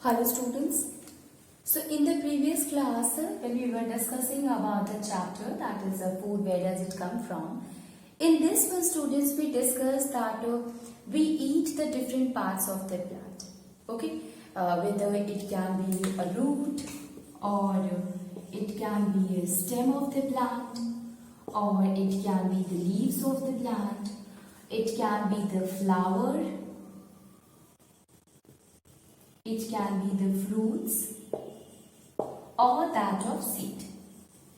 Hello students. So in the previous class when we were discussing about the chapter that is food, where does it come from. In this one students we discussed that we eat the different parts of the plant. Okay. Whether it can be a root or it can be a stem of the plant or it can be the leaves of the plant. It can be the flower. It can be the fruits or that of seed.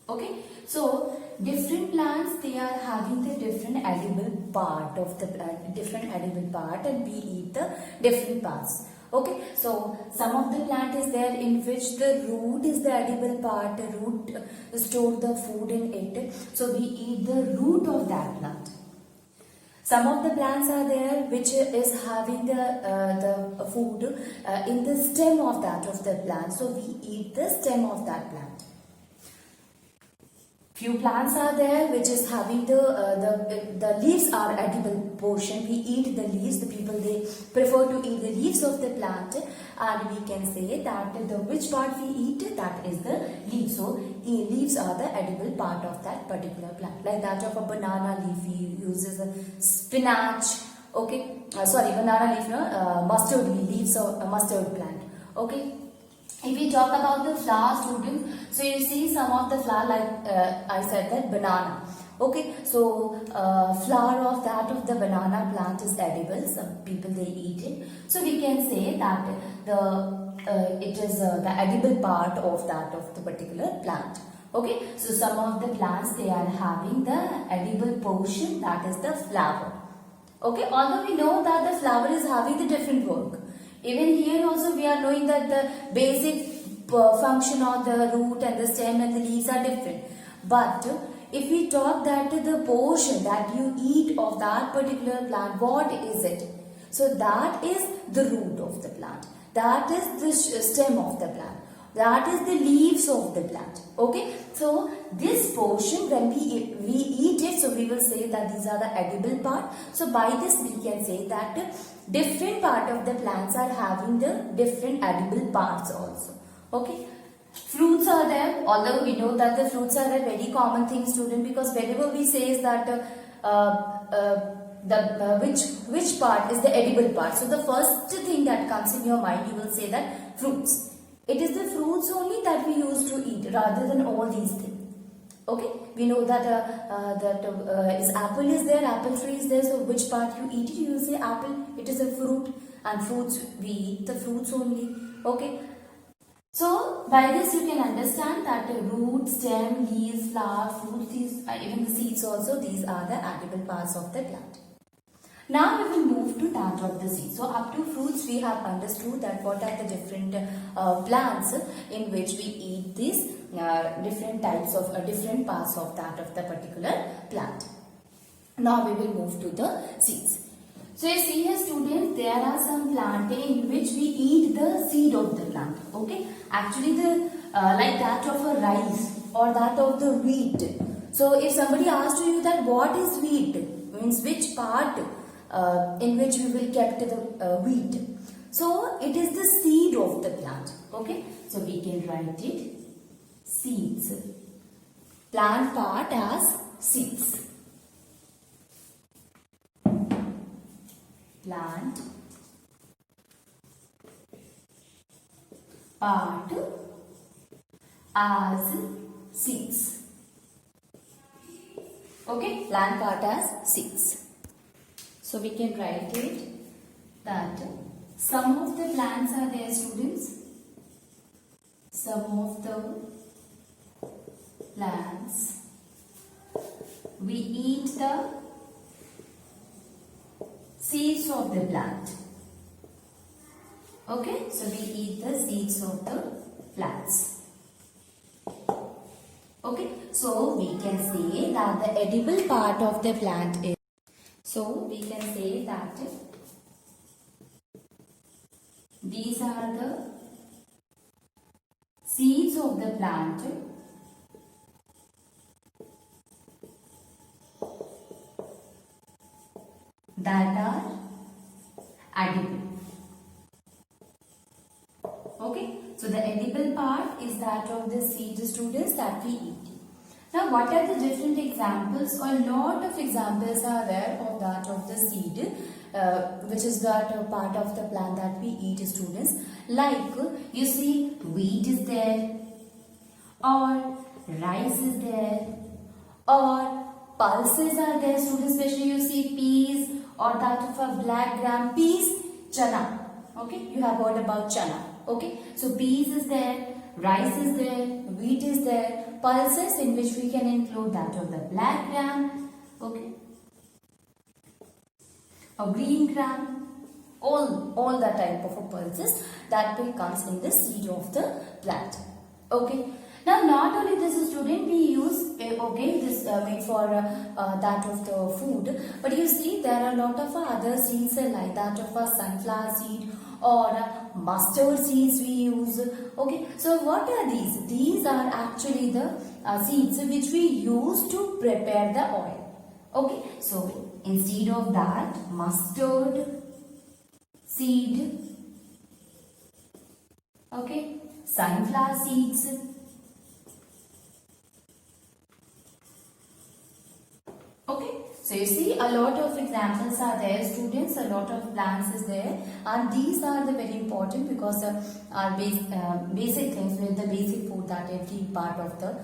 Okay. So different plants, they are having the different edible part of the plant, different edible part, and we eat the different parts. Okay. So some of the plant is there in which the root is the edible part. The root store the food in it. So we eat the root of that plant. Some of the plants are there which is having the food in the stem of that of the plant. So we eat the stem of that plant. Few plants are there which is having the leaves are edible portion. We eat the leaves. The people, they prefer to eat the leaves of the plant, and we can say that the which part we eat, that is the leaves. So leaves are the edible part of that particular plant. Like that of a banana leaf, we uses a spinach. Okay, banana leaf, no, mustard leaves of a mustard plant. Okay. If we talk about the flower, students, so you see some of the flower, like I said, that banana. Okay, so flower of that of the banana plant is edible. Some people, they eat it. So we can say that it is the edible part of that of the particular plant. Okay, so some of the plants, they are having the edible portion, that is the flower. Okay, although we know that the flower is having the different work. Even here also we are knowing that the basic function of the root and the stem and the leaves are different. But if we talk that the portion that you eat of that particular plant, what is it? So that is the root of the plant. That is the stem of the plant. That is the leaves of the plant. Okay. So this portion, when we eat it, so we will say that these are the edible part. So by this we can say that different part of the plants are having the different edible parts also. Okay. Fruits are there, although we know that the fruits are a very common thing, student, because whenever we say is that which part is the edible part. So the first thing that comes in your mind, you will say that fruits. It is the fruits only that we use to eat rather than all these things. Okay, we know that is apple is there, apple tree is there. So which part you eat it, you will say apple. It is a fruit, and fruits, we eat the fruits only. Okay. So by this you can understand that the root, stem, leaves, flower, fruit, these even the seeds also, these are the edible parts of the plant. Now we will move to that of the seed. So up to fruits we have understood that what are the different plants in which we eat these different types of different parts of that of the particular plant. Now we will move to the seeds. So you see here, students, there are some plants in which we eat the seed of the plant. Okay, actually the like that of a rice or that of the wheat. So if somebody asks to you that what is wheat, means which part in which we will kept the wheat. So it is the seed of the plant. Okay, so we can write it seeds. Plant part as seeds. Plant part as seeds. Okay, plant part as seeds. So we can write it that some of the plants are there, students. Some of the plants, we eat the seeds of the plant. Okay, so we eat the seeds of the plants. Okay, so we can say that the edible part of the plant is. So we can say that these are the seeds of the plant that are edible. Okay, so the edible part is that of the seed, students, that we eat. Now, what are the different examples? A lot of examples are there of that of the seed, which is that part of the plant that we eat, students. Like, you see, wheat is there, or rice is there, or pulses are there, students. Especially you see peas, or that of a black gram. Peas, chana. Okay, you have heard about chana. Okay, so peas is there, rice is there, wheat is there, pulses in which we can include that of the black gram, okay, or green gram, all the type of pulses that will comes in the seed of the plant. Okay. Now, not only this, student, we use this made for that of the food, but you see there are a lot of other seeds like that of a sunflower seed or mustard seeds we use. Okay, so what are these? These are actually the seeds which we use to prepare the oil. Okay, so instead of that, mustard seed, okay, sunflower seeds, okay. So you see a lot of examples are there, students, a lot of plants is there, and these are the very important because are basic things with the basic food that every part of the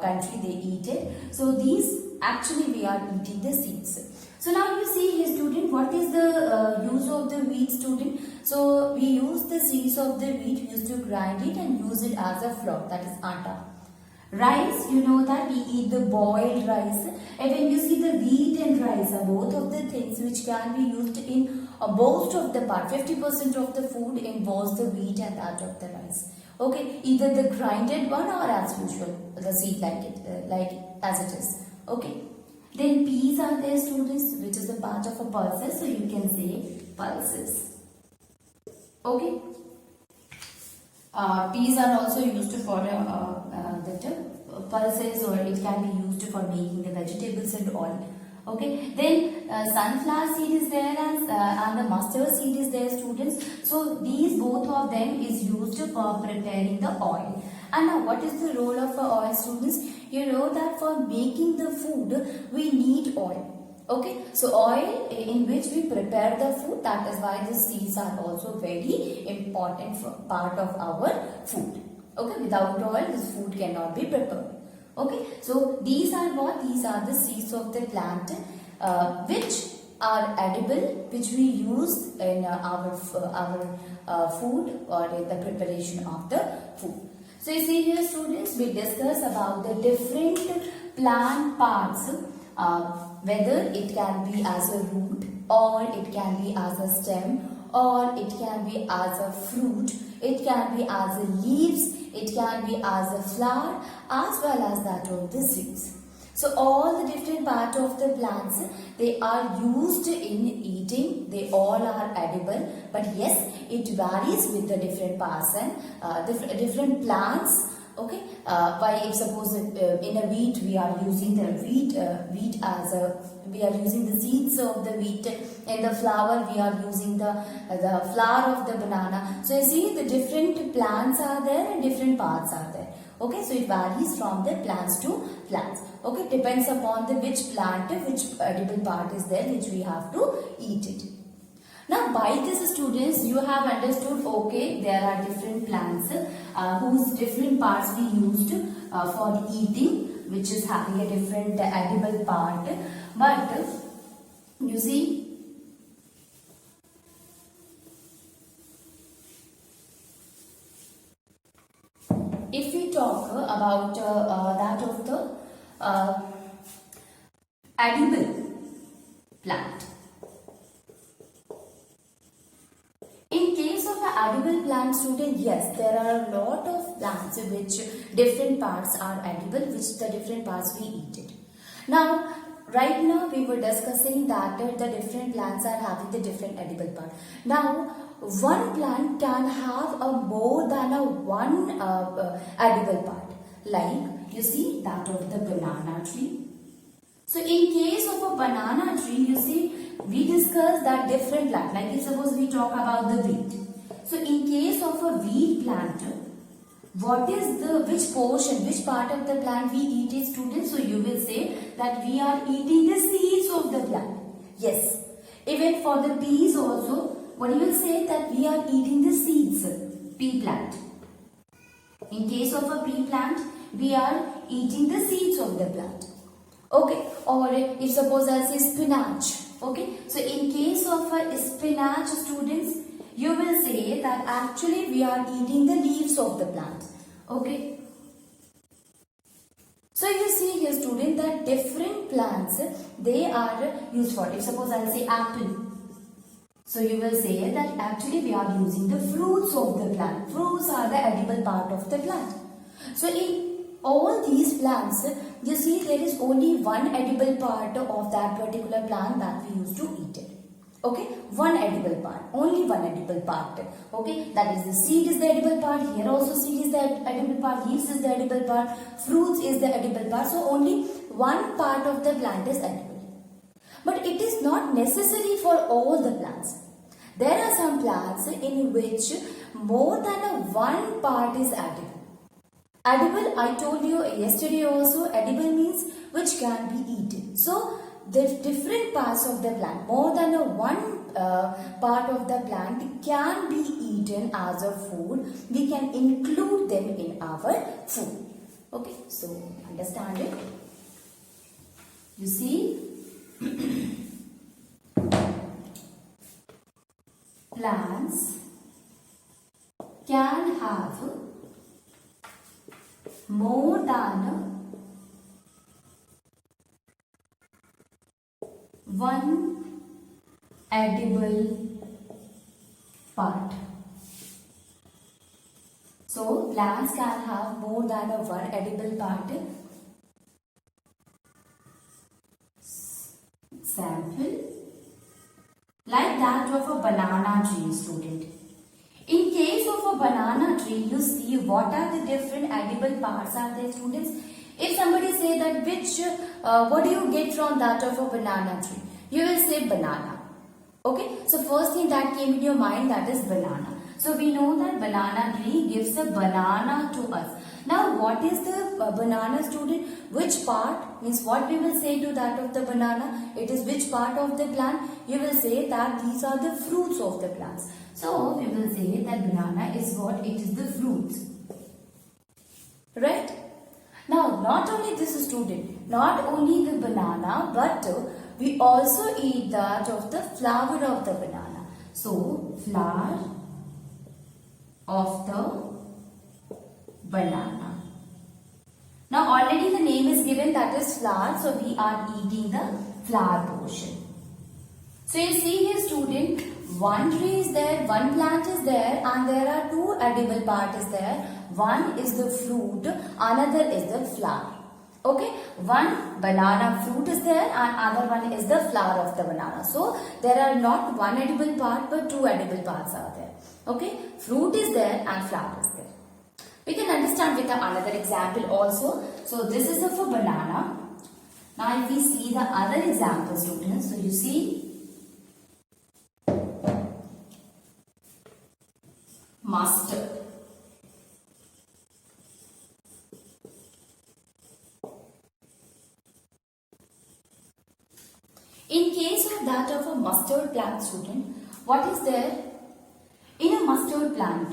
country they eat it. So these actually we are eating the seeds. So now you see here, student, what is the use of the wheat, student? So we use the seeds of the wheat, we used to grind it and use it as a flour, that is atta. Rice, you know that we eat the boiled rice, and when you see the wheat and rice are both of the things which can be used in most of the part, 50% of the food involves the wheat and that of the rice. Okay, either the grinded one or as usual, the seed like as it is. Okay, then peas are there, students, which is a part of a pulses, so you can say pulses. Okay. Peas are also used for the pulses, or it can be used for making the vegetables and all. Okay, then sunflower seed is there and the mustard seed is there, students. So these both of them is used for preparing the oil. And now what is the role of oil, students? You know that for making the food we need oil. Okay, so oil in which we prepare the food, that is why the seeds are also very important part of our food. Okay, without oil this food cannot be prepared. Okay, so these are what? These are the seeds of the plant which are edible, which we use in our food or in the preparation of the food. So you see here, students, we discuss about the different plant parts. Whether it can be as a root, or it can be as a stem, or it can be as a fruit, it can be as a leaves, it can be as a flower, as well as that of the seeds. So all the different parts of the plants, they are used in eating, they all are edible, but yes, it varies with the different parts and different plants. Okay, by if suppose in a wheat we are using the wheat as a, we are using the seeds of the wheat. In the flower we are using the flower of the banana. So you see the different plants are there and different parts are there. Okay, so it varies from the plants to plants. Okay, depends upon the which plant, which edible part is there, which we have to eat it. Now by this, students, you have understood, okay, there are different plants whose different parts we used for eating, which is having a different edible part. But you see, if we talk about that of the edible plant. In case of an edible plant, student, yes, there are a lot of plants which different parts are edible, which the different parts we eat it. Now, right now we were discussing that the different plants are having the different edible part. Now, one plant can have a more than a one edible part. Like, you see that of the banana tree. So, in case of a banana tree, you see, we discussed that different plant. Like if suppose we talk about the wheat. So in case of a wheat plant, what is which portion, which part of the plant we eat it, students? So you will say that we are eating the seeds of the plant. Yes. Even for the peas also, what you will say that we are eating the seeds, pea plant. In case of a pea plant, we are eating the seeds of the plant. Okay. Or if suppose I say spinach. Okay. So in case of a spinach, students, you will say that actually we are eating the leaves of the plant. Okay. So you see here, student, that different plants, they are used for. If suppose I'll say apple. So you will say that actually we are using the fruits of the plant. Fruits are the edible part of the plant. So in all these plants, you see there is only one edible part of that particular plant that we used to eat it. Okay, one edible part, only one edible part. Okay, that is the seed is the edible part. Here also seed is the edible part. Leaves is the edible part. Fruits is the edible part. So only one part of the plant is edible. But it is not necessary for all the plants. There are some plants in which more than one part is edible. Edible, I told you yesterday also, edible means which can be eaten. So the different parts of the plant, more than one part of the plant can be eaten as a food. We can include them in our food. Okay, so understand it. You see, plants can have more than one edible part. So plants can have more than one edible part. Example, like that of a banana tree, student. In case of a banana tree, you see what are the different edible parts are there, students? If somebody say that what do you get from that of a banana tree? You will say banana. Okay, so first thing that came in your mind, that is banana. So we know that banana tree gives a banana to us. Now what is the banana, student? Which part? Means what we will say to that of the banana? It is which part of the plant? You will say that these are the fruits of the plants. So we will say that banana is what? It is the fruits. Right? Now not only this, student, not only the banana, but we also eat that of the flower of the banana. So flower of the banana. Now already the name is given, that is flower, so we are eating the flower portion. So you see here, student, one tree is there, one plant is there, and there are two edible parts is there. One is the fruit, another is the flower. Okay, one banana fruit is there and other one is the flower of the banana. So there are not one edible part but two edible parts are there. Okay, fruit is there and flower is there. We can understand with another example also. So this is of a banana. Now if we see the other example, students, so you see mustard. In case of that of a mustard plant, student, what is there? In a mustard plant,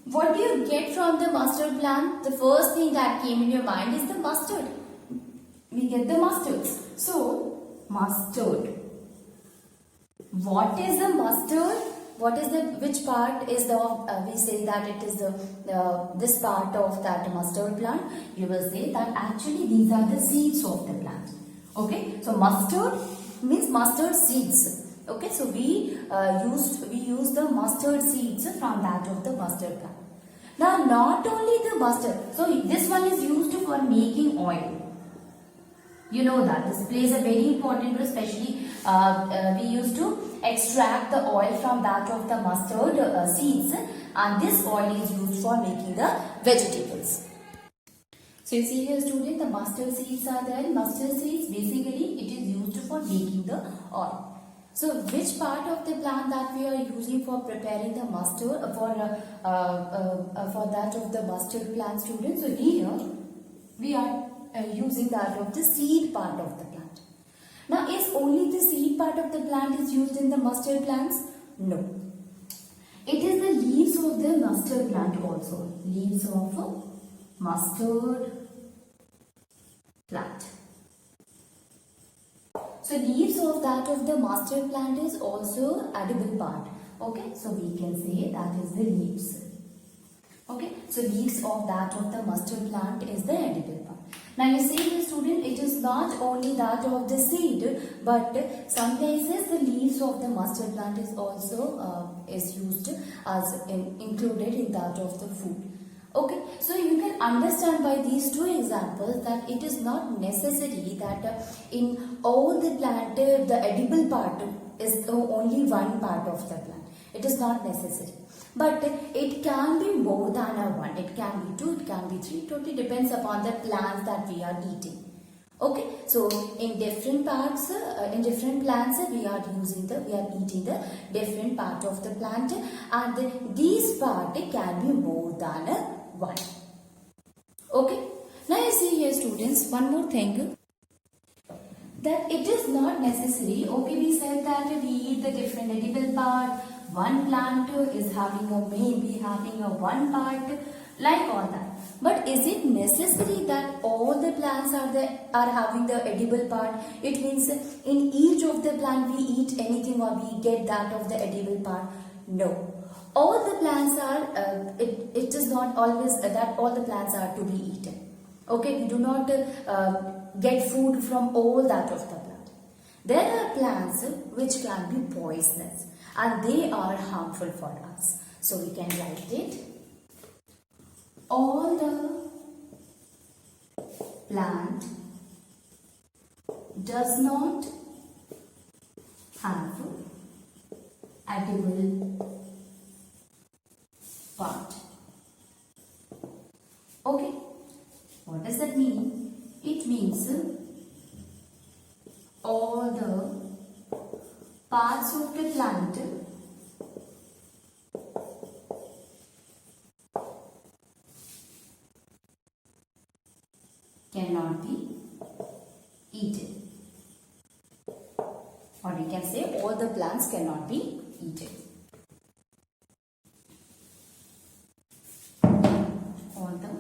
what do you get from the mustard plant? The first thing that came in your mind is the mustard. We get the mustards. So, mustard. What is the mustard? What is the, which part is the, we say that it is this part of that mustard plant. You will say that actually these are the seeds of the plant. Okay, so mustard means mustard seeds. Okay, so we use the mustard seeds from that of the mustard plant. Now not only the mustard, so this one is used for making oil. You know that this plays a very important role, especially we used to extract the oil from that of the mustard seeds, and this oil is used for making the vegetables. So you see here, student, the mustard seeds are there. Mustard seeds, basically it is used for making the oil. So which part of the plant that we are using for preparing the mustard for that of the mustard plant, students? So here we are using that of the seed part of the plant. Now is only the seed part of the plant is used in the mustard plants? No. It is the leaves of the mustard plant also. Leaves of a mustard plant. So leaves of that of the mustard plant is also edible part. Okay, so we can say that is the leaves. Okay, so leaves of that of the mustard plant is the edible part. Now you see the student, it is not only that of the seed, but some cases the leaves of the mustard plant is also is used as included in that of the food. Okay, so you can understand by these two examples that it is not necessary that in all the plant the edible part is only one part of the plant. It is not necessary. But it can be more than a one. It can be two, it can be three. It totally depends upon the plants that we are eating. Okay, so in different parts, in different plants, we are eating the different part of the plant, and these part can be more than a one. Okay, now you see here, students, one more thing, that it is not necessary. Okay, we said that we eat the different edible part. One plant is having maybe having a one part, like all that. But is it necessary that all the plants are having the edible part? It means in each of the plant we eat anything or we get that of the edible part? No. All the plants are, it is not always that all the plants are to be eaten. Okay, we do not get food from all that of the plant. There are plants which can be poisonous and they are harmful for us. So we can write it. All the plant does not have edible part. Okay, what does that mean? It means all the parts of the plant cannot be eaten. Or we can say all the plants cannot be eaten. All the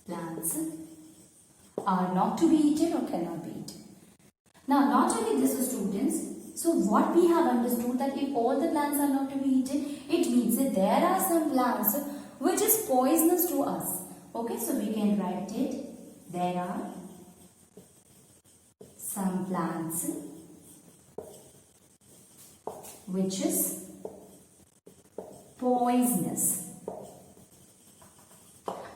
plants are not to be eaten or cannot be eaten. Now, not only this, students, so what we have understood that if all the plants are not to be eaten, it means that there are some plants which is poisonous to us. Okay, so we can write it. There are some plants which is poisonous.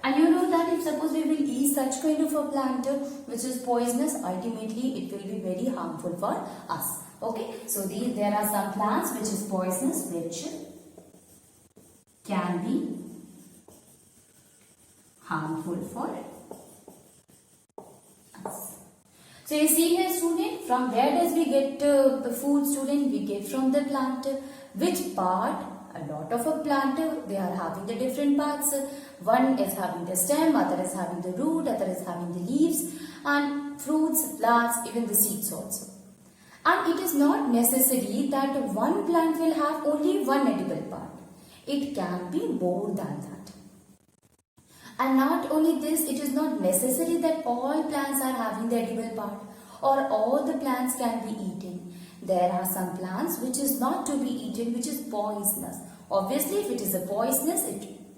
And you know that if suppose we will eat such kind of a plant which is poisonous, ultimately it will be very harmful for us. Okay, so there are some plants which is poisonous which can be harmful for us. So you see here, student, from where does we get the food, student? We get from the plant. Which part? A lot of a plant, they are having the different parts. One is having the stem, other is having the root, other is having the leaves, and fruits, flowers, even the seeds also. And it is not necessary that one plant will have only one edible part. It can be more than that. And not only this, it is not necessary that all plants are having the edible part or all the plants can be eaten. There are some plants which is not to be eaten, which is poisonous. Obviously, if it is a poisonous,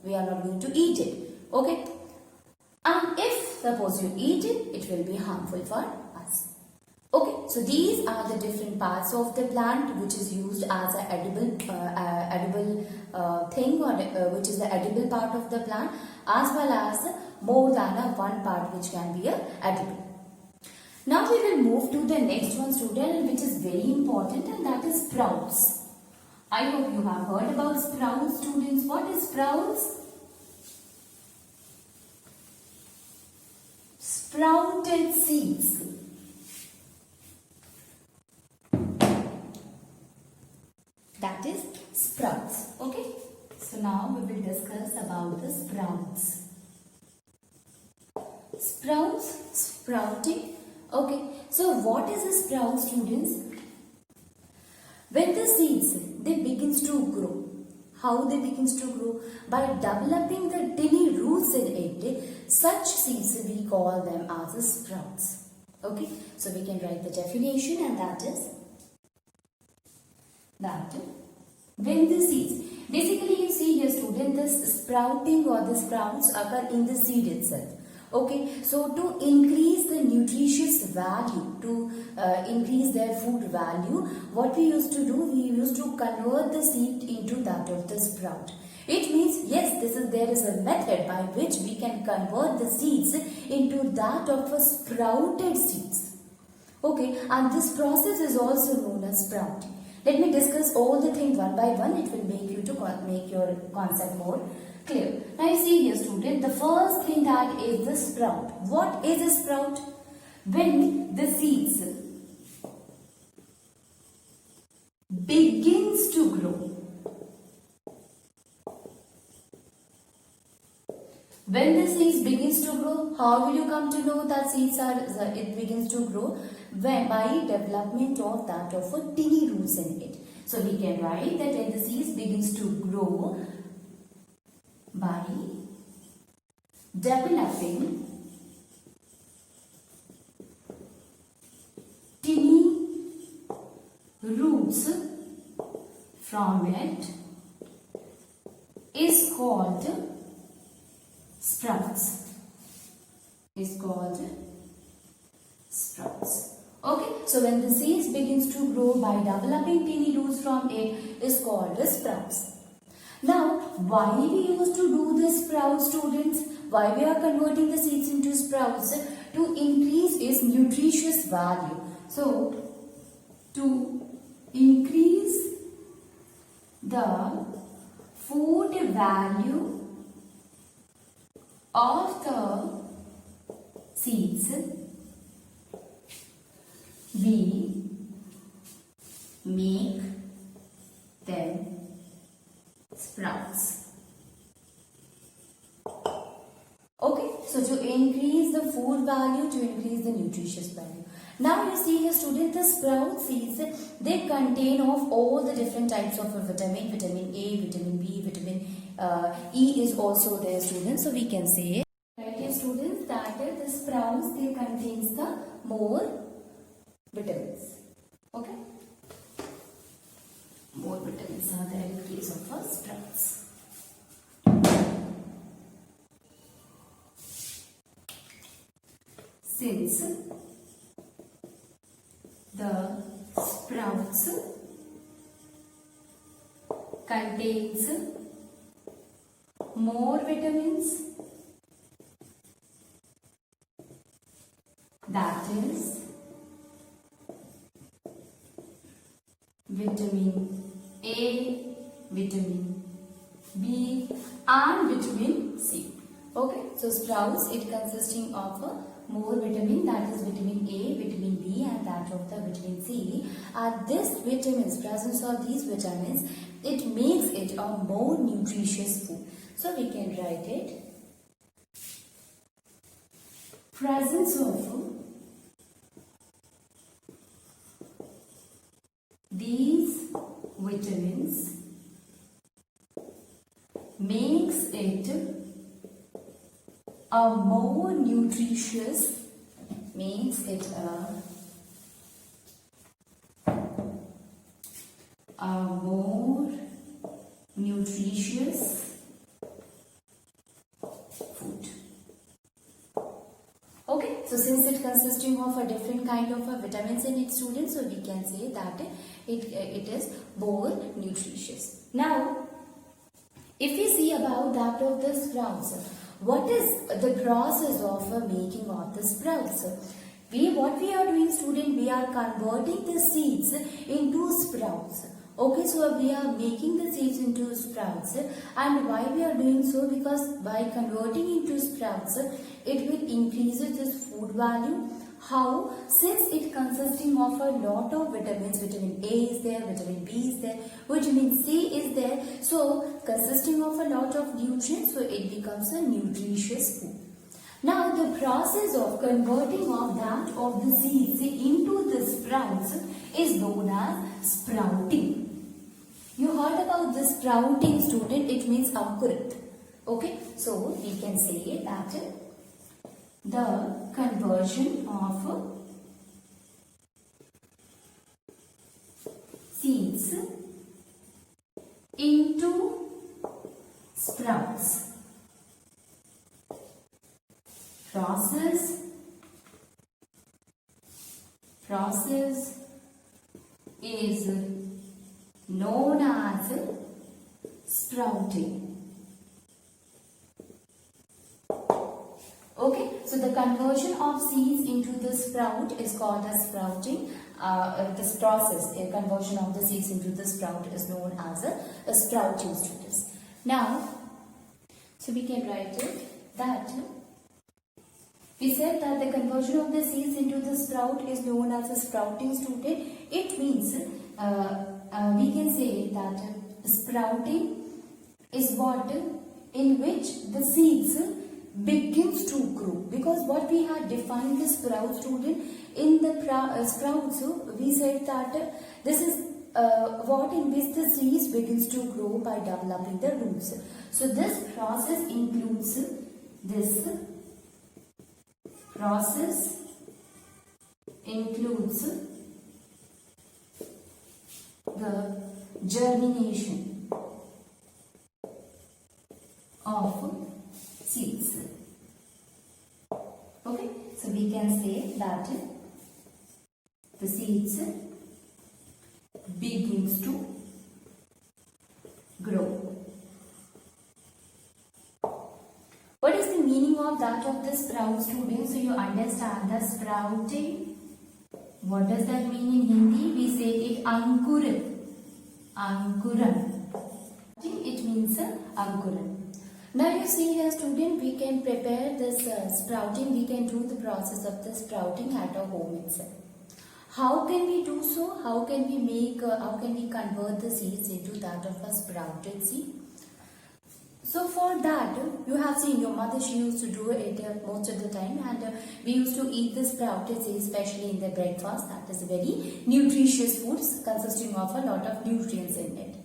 we are not going to eat it. Okay? And if suppose you eat it, it will be harmful for us. Okay, so these are the different parts of the plant which is used as an edible thing, or which is the edible part of the plant, as well as more than a one part which can be a edible. Now we will move to the next one, student, which is very important, and that is sprouts. I hope you have heard about sprouts, students. What is sprouts? Sprouted seeds. sprouts. Okay, so now we will discuss about the sprouts. Sprouts, sprouting. Okay, so what is a sprout, students? When the seeds they begins to grow, how they begins to grow? By developing the tiny roots in it, such seeds we call them as the sprouts. Okay, so we can write the definition, and that is that when the seeds, basically you see here student, this sprouting or the sprouts occur in the seed itself. Okay, so to increase the nutritious value, to increase their food value, what we used to do, we used to convert the seed into that of the sprout. It means, yes, there is a method by which we can convert the seeds into that of a sprouted seeds. Okay, and this process is also known as sprouting. Let me discuss all the things one by one. It will make you to make your concept more clear. Now you see here student, the first thing that is the sprout. What is a sprout? When the seeds begins to grow. When the seeds begins to grow, how will you come to know that it begins to grow? By development of that of a tiny roots in it. So we can write that when the seeds begins to grow by developing tiny roots from it is called sprouts. Is called sprouts. Okay, so when the seeds begins to grow by developing tiny roots from it is called the sprouts. Now, why we used to do the sprouts, students? Why we are converting the seeds into sprouts? To increase its nutritious value. So, to increase the food value of the seeds, we make them sprouts. Okay, so to increase the food value, to increase the nutritious value. Now you see here student, the sprout seeds, they contain of all the different types of vitamin, vitamin A, vitamin B, vitamin E is also there students. So we can say, right here students, that the sprouts, they contains the more vitamins. Okay, more vitamins are there in case of sprouts. Since the sprouts contains more vitamins, that is vitamin A, vitamin B and vitamin C. Okay, so sprouts, it consisting of more vitamin, that is vitamin A, vitamin B and that of the vitamin C. And this vitamins, presence of these vitamins, it makes it a more nutritious food. So we can write it, presence of these vitamins makes it a more nutritious, makes it a more nutritious food. Okay, so since it consisting of a different kind of vitamins in it students, so we can say that it is more nutritious. Now, if we see about that of the sprouts, what is the process of making of the sprouts? What we are doing student, we are converting the seeds into sprouts. Okay, so we are making the seeds into sprouts, and why we are doing so? Because by converting into sprouts, it will increase its food value, How? Since it consisting of a lot of vitamins, vitamin A is there, vitamin B is there, vitamin C is there. So consisting of a lot of nutrients, so it becomes a nutritious food. Now the process of converting of that of the seeds into the sprouts is known as sprouting. You heard about the sprouting, student, it means ankurit. Okay, so we can say that the conversion of seeds into sprouts. Process is known as sprouting. Okay, so the conversion of seeds into the sprout is called as sprouting. This process, a conversion of the seeds into the sprout, is known as a sprouting, students. Now, so we can write it that we said that the conversion of the seeds into the sprout is known as a sprouting, student. It means we can say that sprouting is what in which the seeds begins to grow, because what we had defined the sprout, student, in the sprouts we said that this is what in which the seeds begins to grow by developing the roots. So this process includes the germination of seeds. Okay, so we can say that the seeds begins to grow. What is the meaning of that of the sprout, students? So you understand the sprouting. What does that mean in Hindi? We say it ankuran. It means ankuran. Now you see here, student, we can prepare this sprouting. We can do the process of the sprouting at our home itself. How can we do so? How can we make? How can we convert the seeds into that of a sprouted seed? So for that, you have seen your mother, she used to do it most of the time, and we used to eat the sprouted seeds, especially in the breakfast. That is a very nutritious food consisting of a lot of nutrients in it.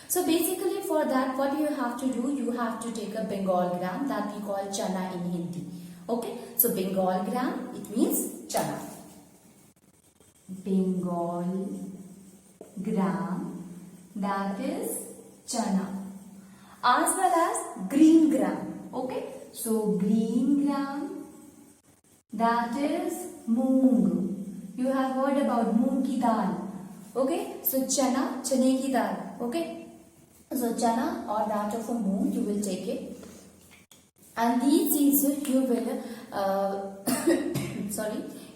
So basically for that, what you have to do, you have to take a Bengal gram that we call chana in Hindi. Okay, so Bengal gram, it means chana. Bengal gram, that is chana. As well as green gram. Okay, so green gram, that is moong. You have heard about moong ki dal. Okay, so chana, chane ki dal. Okay, so chana or that of a moong, you will take it, and these seeds you will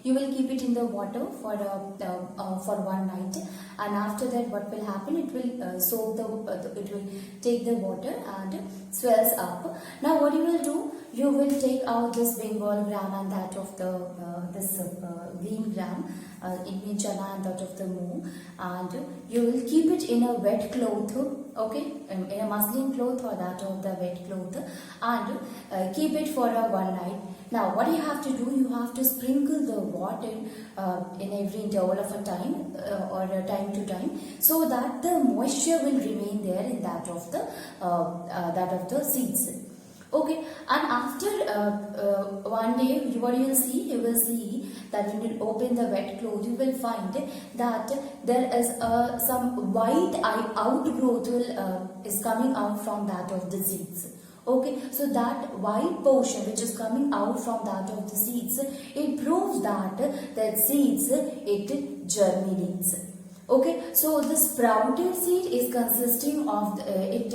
you will keep it in the water for one night, and after that what will happen, it will soak it will take the water and swells up. Now what you will do, you will take out this Bengal gram and that of the green gram, it means chana, and that of the moong, and you will keep it in a wet cloth, okay, in a muslin cloth or that of the wet cloth, and keep it for one night. Now what you have to do, you have to sprinkle the water in every interval of a time or time to time, so that the moisture will remain there in that of the seeds. Okay, and after one day, what you will see that when you open the wet cloth, you will find that there is some white outgrowth is coming out from that of the seeds. Okay, so that white portion which is coming out from that of the seeds, it proves that seeds, it germinates. Okay, so the sprouted seed is consisting of you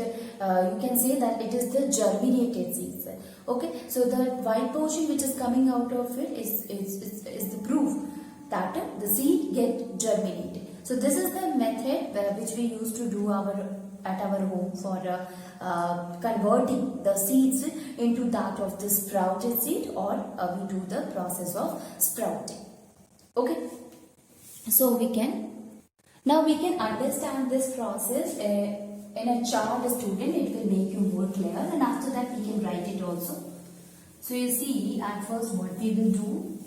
can say that it is the germinated seeds. Okay, so the white portion which is coming out of it is the proof that the seed get germinated. So this is the method which we use to do our at our home for converting the seeds into that of the sprouted seed, or we do the process of sprouting. Okay, so we can understand this process in a chart, student. It will make you more clear, and after that we can write it also. So you see, at first what we will do,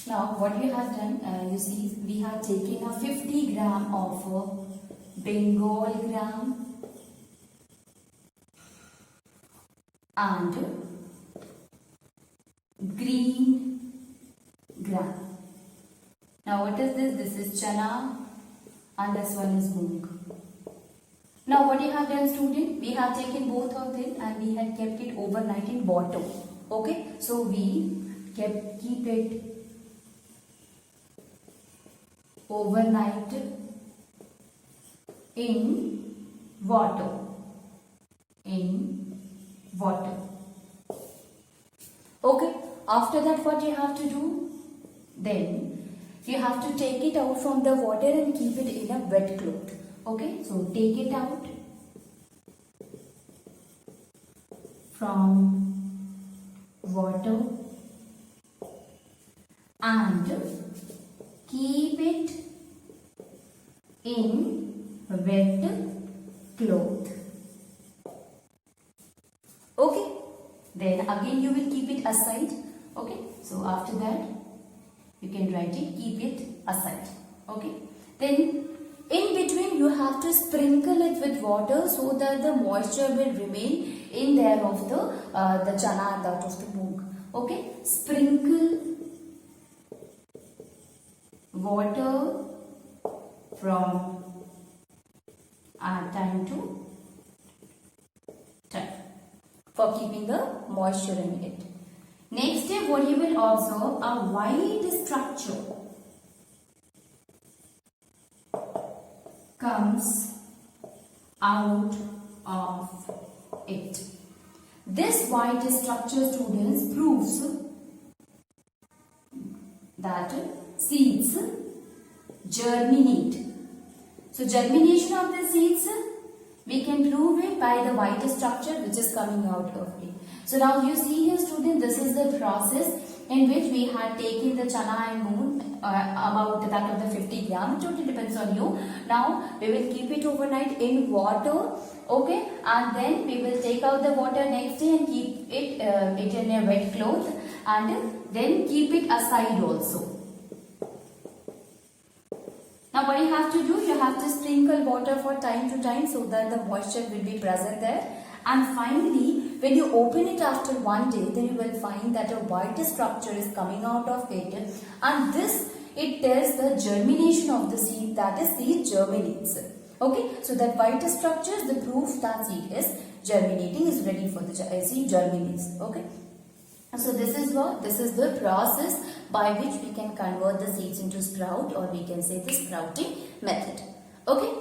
now what we have done, you see, we have taken a 50 gram of Bengal gram and green gram. Now what is this? This is chana and this one is moong. Now what you have done, student? We have taken both of them and we had kept it overnight in water. Okay, so we keep it overnight in water. Okay, after that what you have to do? Then you have to take it out from the water and keep it in a wet cloth. Okay, so take it out from water and keep it in wet cloth. Okay, then again you will keep it aside. Okay, so after that you can write it, keep it aside. Okay, then in between you have to sprinkle it with water so that the moisture will remain in there of the chana and that of the moong. Okay, sprinkle water from time to time for keeping the moisture in it. Next step, what you will observe, a white structure comes out of it. This white structure, students, proves that seeds germinate. So germination of the seeds, we can prove it by the white structure which is coming out of it. So now you see here, student, this is the process in which we had taken the chana and moong about that of the 50 gram. It totally depends on you. Now we will keep it overnight in water. Okay, and then we will take out the water next day and keep it in a wet cloth and then keep it aside also. Now what you have to do, you have to sprinkle water for time to time so that the moisture will be present there. And finally, when you open it after one day, then you will find that a white structure is coming out of it. And this, it tells the germination of the seed, that is, seed germinates. Okay, so that white structure is the proof that seed is germinating, is ready for the seed germinates. Okay. So this is the process by which we can convert the seeds into sprout, or we can say the sprouting method. Okay.